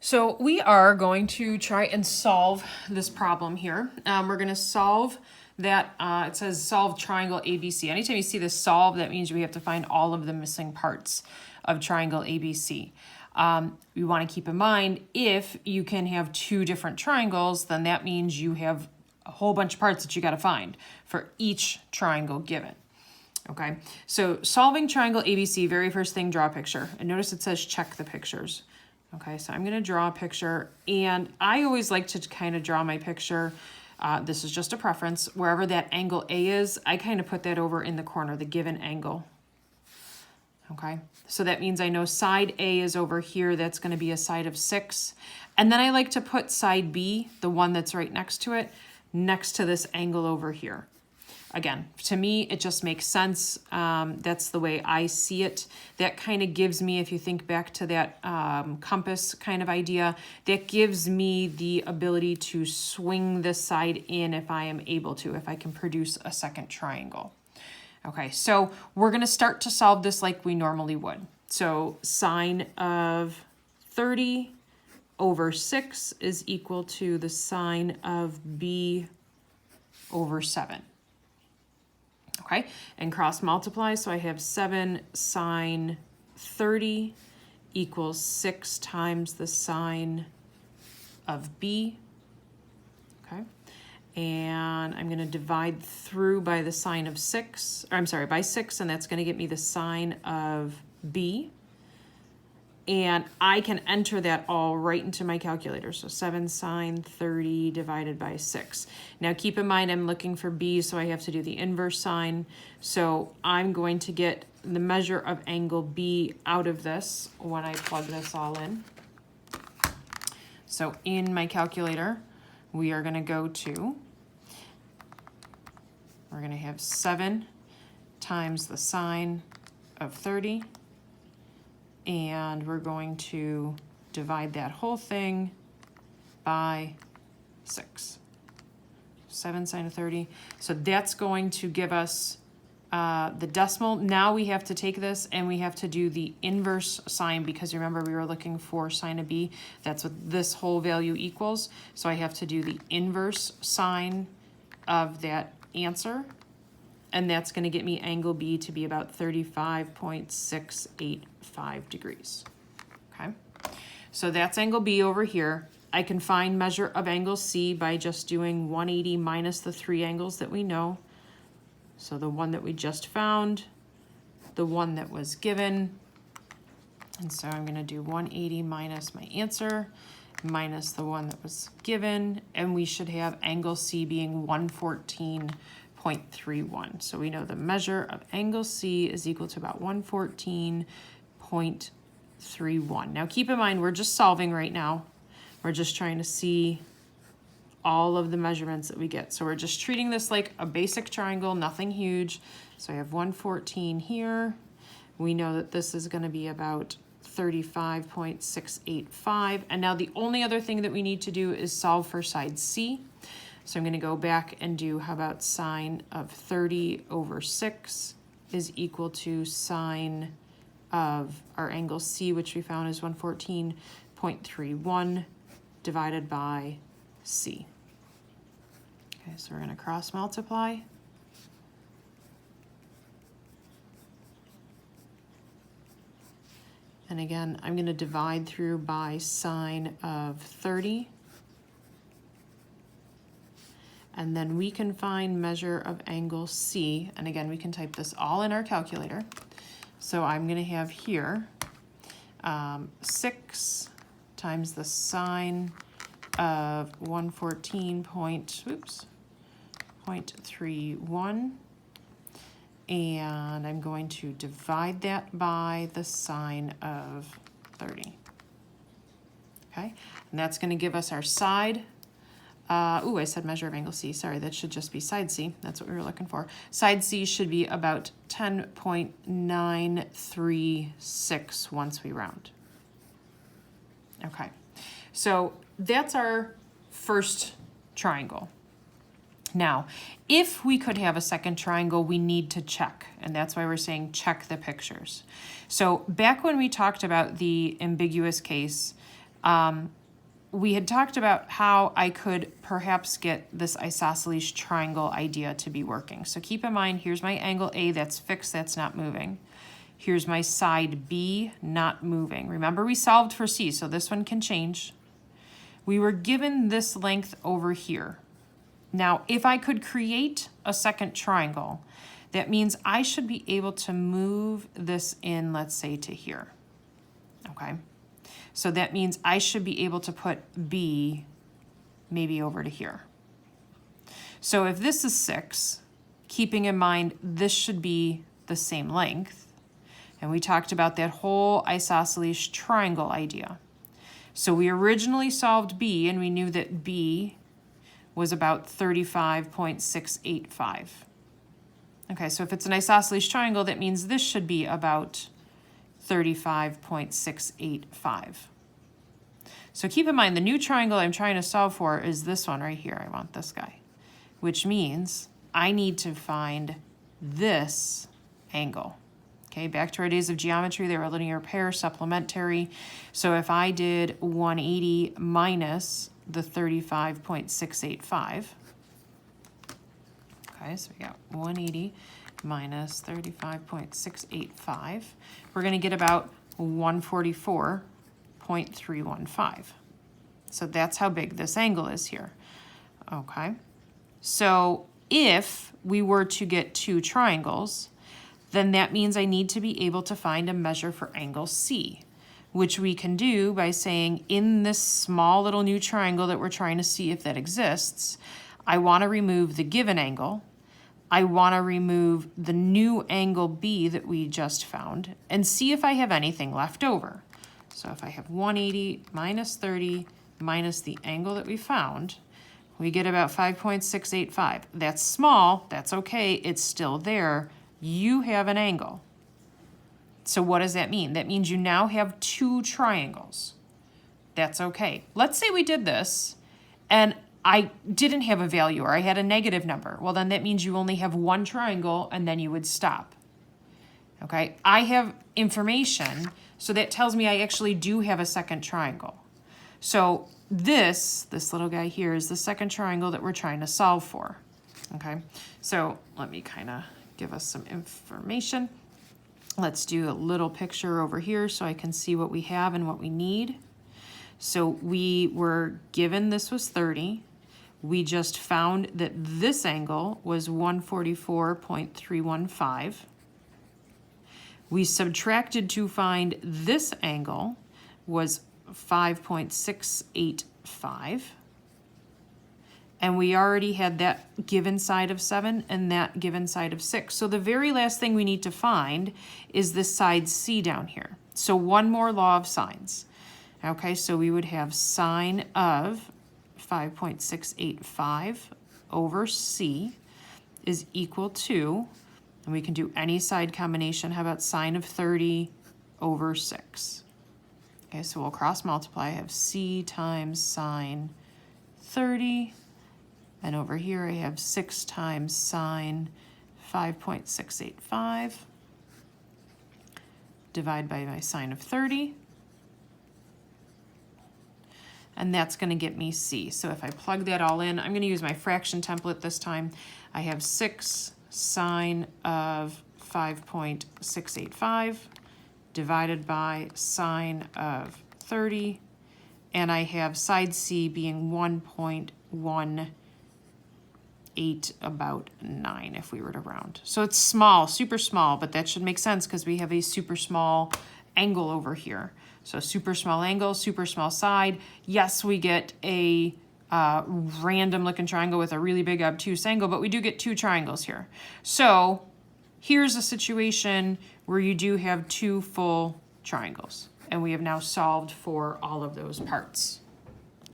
So we are going to try and solve this problem here. We're going to solve that, it says solve triangle ABC. Anytime you see this solve, that means we have to find all of the missing parts of triangle ABC. We want to keep in mind, if you can have two different triangles, then that means you have a whole bunch of parts that you got to find for each triangle given. Okay, so solving triangle ABC, very first thing, draw a picture. And notice it says check the pictures. Okay, so I'm going to draw a picture, and I always like to kind of draw my picture. This is just a preference. Wherever that angle A is, I kind of put that over in the corner, the given angle. Okay, so that means I know side A is over here. That's going to be a side of 6. And then I like to put side B, the one that's right next to it, next to this angle over here. Again, to me, it just makes sense. That's the way I see it. That kind of gives me, if you think back to that compass kind of idea, that gives me the ability to swing this side in if I am able to, if I can produce a second triangle. Okay, so we're going to start to solve this like we normally would. So sine of 30 over 6 is equal to the sine of b over 7. Okay, and cross multiply, so I have 7 sine 30 equals 6 times the sine of b. Okay, and I'm going to divide through by the sine of 6, or I'm sorry, by 6, and that's going to get me the sine of b. And I can enter that all right into my calculator. So 7 sine 30 divided by 6. Now keep in mind I'm looking for b, so I have to do the inverse sine. So I'm going to get the measure of angle b out of this when I plug this all in. So in my calculator, we are going to go to, we're going to have 7 times the sine of 30. And we're going to divide that whole thing by 6. 7 sine of 30. So that's going to give us the decimal. Now we have to take this and we have to do the inverse sine, because remember we were looking for sine of b. That's what this whole value equals. So I have to do the inverse sine of that answer. And that's going to get me angle B to be about 35.685 degrees. Okay, so that's angle B over here. I can find measure of angle C by just doing 180 minus the 3 angles that we know. So the one that we just found, the one that was given. And so I'm going to do 180 minus my answer, minus the one that was given. And we should have angle C being 114.31. So we know the measure of angle C is equal to about 114.31. Now keep in mind, we're just solving right now. We're just trying to see all of the measurements that we get. So we're just treating this like a basic triangle, nothing huge. So I have 114 here. We know that this is going to be about 35.685. And now the only other thing that we need to do is solve for side C. So I'm going to go back and do, how about sine of 30 over 6 is equal to sine of our angle C, which we found is 114.31 divided by C. Okay, so we're going to cross multiply. And again, I'm going to divide through by sine of 30. And then we can find measure of angle C. And again, we can type this all in our calculator. So I'm going to have here 6 times the sine of 114.31. And I'm going to divide that by the sine of 30. Okay, and that's going to give us our side. I said measure of angle C. Sorry, that should just be side C. That's what we were looking for. Side C should be about 10.936 once we round. Okay, so that's our first triangle. Now, if we could have a second triangle, we need to check, and that's why we're saying check the pictures. So back when we talked about the ambiguous case, we had talked about how I could perhaps get this isosceles triangle idea to be working. So keep in mind, here's my angle A that's fixed, that's not moving. Here's my side B, not moving. Remember, we solved for C, so this one can change. We were given this length over here. Now, if I could create a second triangle, that means I should be able to move this in, let's say, to here, okay? So that means I should be able to put B maybe over to here. So if this is 6, keeping in mind this should be the same length, and we talked about that whole isosceles triangle idea. So we originally solved B, and we knew that B was about 35.685. Okay, so if it's an isosceles triangle, that means this should be about 35.685. So keep in mind, the new triangle I'm trying to solve for is this one right here. I want this guy, which means I need to find this angle. Okay, back to our days of geometry, they were linear pair, supplementary. So if I did 180 minus the 35.685, okay, so we got 180 minus 35.685, we're going to get about 144.315. So that's how big this angle is here. Okay, so if we were to get two triangles, then that means I need to be able to find a measure for angle C, which we can do by saying in this small little new triangle that we're trying to see if that exists, I want to remove the given angle, I want to remove the new angle B that we just found, and see if I have anything left over. So if I have 180 minus 30 minus the angle that we found, we get about 5.685. That's small, that's okay, it's still there. You have an angle. So what does that mean? That means you now have two triangles. That's okay. Let's say we did this and I didn't have a value or I had a negative number. Well, then that means you only have one triangle and then you would stop. Okay, I have information, so that tells me I actually do have a second triangle. So this little guy here is the second triangle that we're trying to solve for. Okay, so let me kind of give us some information. Let's do a little picture over here so I can see what we have and what we need. So we were given this was 30. We just found that this angle was 144.315. We subtracted to find this angle was 5.685. And we already had that given side of 7 and that given side of 6. So the very last thing we need to find is this side C down here. So one more law of sines. Okay, so we would have sine of 5.685 over C is equal to, and we can do any side combination, how about sine of 30 over 6? Okay, so we'll cross multiply. I have C times sine 30. And over here I have 6 times sine 5.685. Divide by my sine of 30. And that's going to get me C. So if I plug that all in, I'm going to use my fraction template this time. I have 6 sine of 5.685 divided by sine of 30. And I have side C being 1.18, about 9 if we were to round. So it's small, super small, but that should make sense because we have a super small angle over here. So super small angle, super small side. Yes, we get a random looking triangle with a really big obtuse angle, but we do get two triangles here. So here's a situation where you do have two full triangles, and we have now solved for all of those parts.